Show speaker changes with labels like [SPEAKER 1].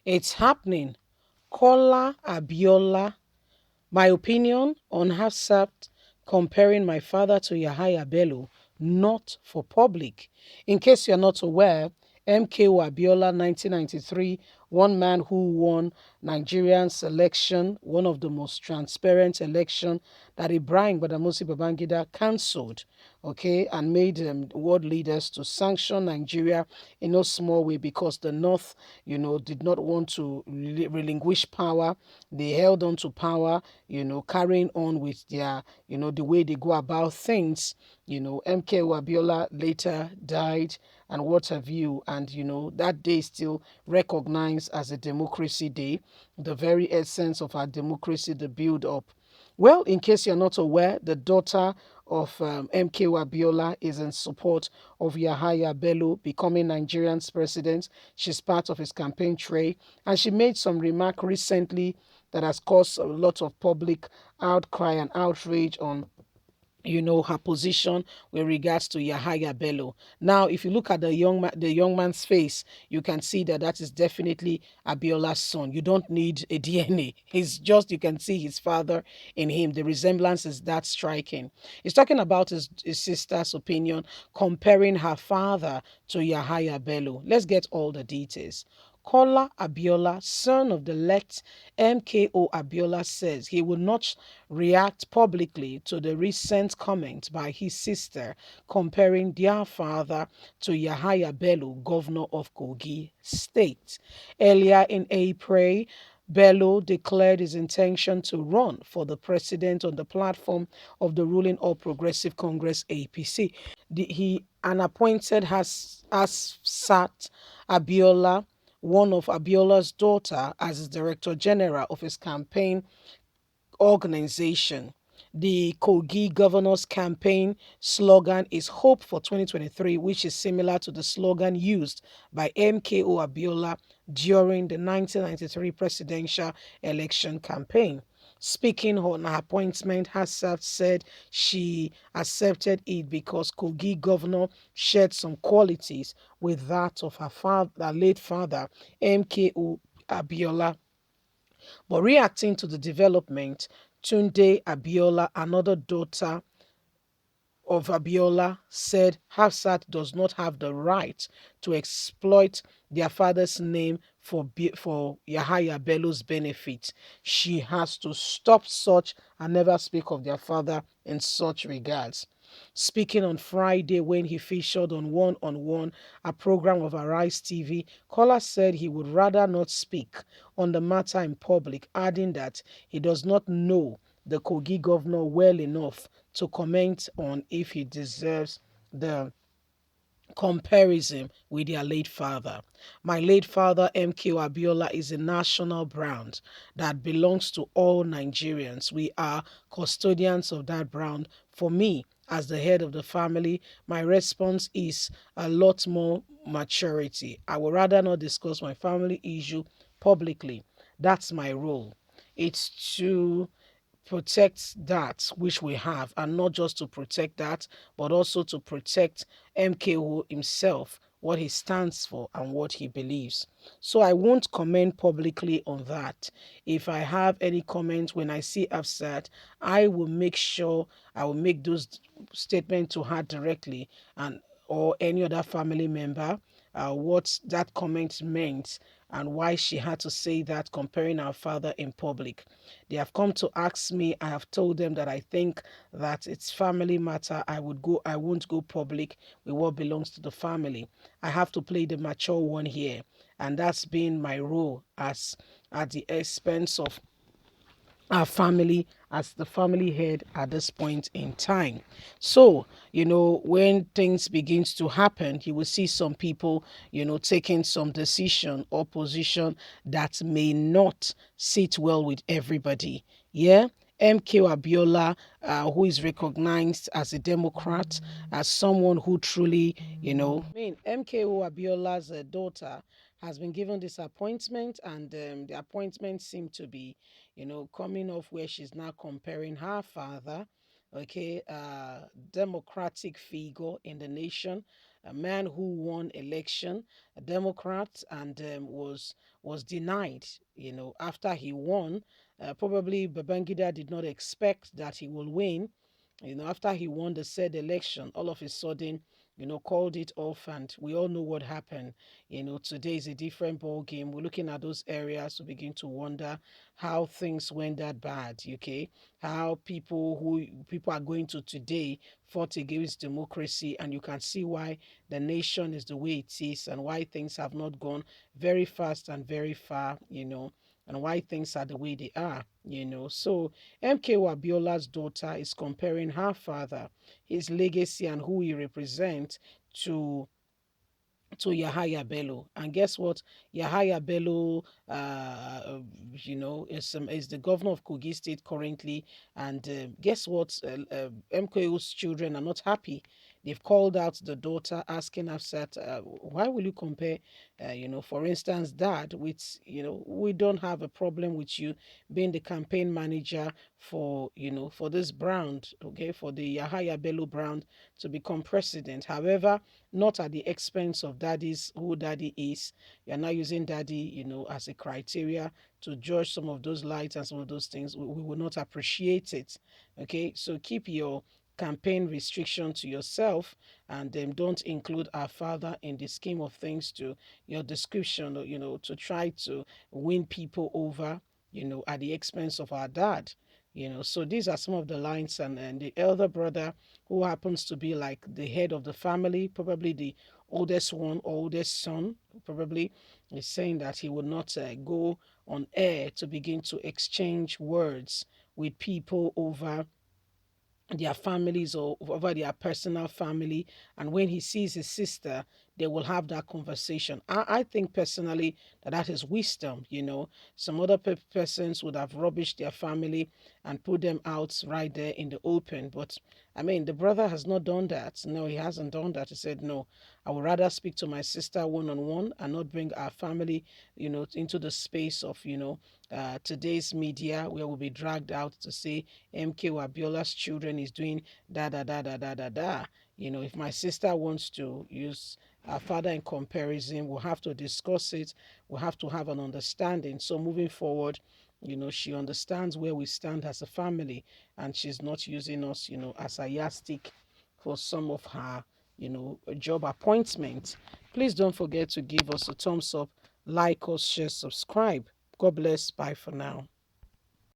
[SPEAKER 1] It's happening. Kola Abiola. My opinion on Hafsat comparing my father to Yahaya Bello, not for public. In case you're not aware, MKO Abiola 1993, one man who won Nigerian's election, one of the most transparent election that Ibrahim Badamasi Babangida cancelled, okay, and made world leaders to sanction Nigeria in no small way because the North, did not want to relinquish power. They held on to power, carrying on with their, the way they go about things. MKO Abiola later died and what have you. And, that day is still recognized as a democracy day, the very essence of our democracy, the build up. Well, in case you're not aware, the daughter of MK Abiola is in support of Yahaya Bello becoming Nigerian's president. She's part of his campaign trail, and she made some remark recently that has caused a lot of public outcry and outrage on her position with regards to Yahaya Bello. Now, if you look at the young man's face, you can see that that is definitely Abiola's son. You don't need a DNA. He's just, you can see his father in him. The resemblance is that striking. He's talking about his sister's opinion, comparing her father to Yahaya Bello. Let's get all the details. Kola Abiola, son of the late MKO Abiola, says he will not react publicly to the recent comment by his sister comparing their father to Yahaya Bello, governor of Kogi State. Earlier in April, Bello declared his intention to run for the president on the platform of the ruling All Progressive Congress APC. He unappointed has sat Abiola, one of Abiola's daughter, as his director general of his campaign organization. The Kogi Governor's Campaign slogan is Hope for 2023, which is similar to the slogan used by MKO Abiola during the 1993 presidential election campaign. Speaking on her appointment, Hassad said she accepted it because Kogi governor shared some qualities with that of her late father, MKO Abiola. But reacting to the development, Tunde Abiola, another daughter of Abiola, said Hafsat does not have the right to exploit their father's name for Yahaya Bello's benefit. She has to stop such and never speak of their father in such regards. Speaking on Friday when he featured on One, a program of Arise TV, Kola said he would rather not speak on the matter in public, adding that he does not know the Kogi governor well enough to comment on if he deserves the comparison with their late father. My late father, MK Abiola, is a national brand that belongs to all Nigerians. We are custodians of that brand. For me, as the head of the family, my response is a lot more maturity. I would rather not discuss my family issue publicly. That's my role. It's to protect that which we have, and not just to protect that, but also to protect MKO himself, what he stands for and what he believes. So I won't comment publicly on that. If I have any comment when I see upset, I will make sure I will make those statements to her directly, and or any other family member, what that comment meant and why she had to say that, comparing our father in public. They have come to ask me. I have told them that I think that it's family matter. I won't go public with what belongs to the family. I have to play the mature one here. And that's been my role as at the expense of our family, as the family head at this point in time. So, when things begins to happen, you will see some people, taking some decision or position that may not sit well with everybody. Yeah. MK Abiola, who is recognized as a Democrat, as someone who truly, MKO Abiola's daughter has been given this appointment, and the appointment seemed to be, coming off where she's now comparing her father, okay, democratic figure in the nation, a man who won election, a Democrat, and was denied. After he won, probably Babangida did not expect that he will win. After he won the said election, all of a sudden, called it off, and we all know what happened. Today is a different ball game. We're looking at those areas to begin to wonder how things went that bad. Okay, how people are going to today fought against democracy, and you can see why the nation is the way it is, and why things have not gone very fast and very far. And why things are the way they are. So MKO Abiola's daughter is comparing her father, his legacy, and who he represents to Yahaya Bello. And guess what? Yahaya Bello, is the governor of Kogi State currently. And guess what? MKO's children are not happy. They've called out the daughter, asking upset, why will you compare, for instance, dad with, we don't have a problem with you being the campaign manager for this brand, okay, for the Yahaya Bello brand to become president. However, not at the expense of daddy's who daddy is. You're not using daddy, as a criteria to judge some of those lights and some of those things. We will not appreciate it. Okay, so keep your campaign restriction to yourself, and don't include our father in the scheme of things to your description, to try to win people over, at the expense of our dad. So these are some of the lines, and the elder brother, who happens to be like the head of the family, probably the oldest one, oldest son, probably, is saying that he would not go on air to begin to exchange words with people over their families or over their personal family. And when he sees his sister, they will have that conversation. I think personally that is wisdom. Some other persons would have rubbished their family and put them out right there in the open. But I mean, the brother has not done that. No, he hasn't done that. He said, no, I would rather speak to my sister one on one and not bring our family, into the space of, today's media, where we'll be dragged out to say MK Wabiola's children is doing da da da da da da da. If my sister wants to use our father in comparison, we'll have to discuss it. We'll have to have an understanding. So moving forward, she understands where we stand as a family, and she's not using us, as a yardstick for some of her, job appointments. Please don't forget to give us a thumbs up, like us, share, subscribe. God bless. Bye for now.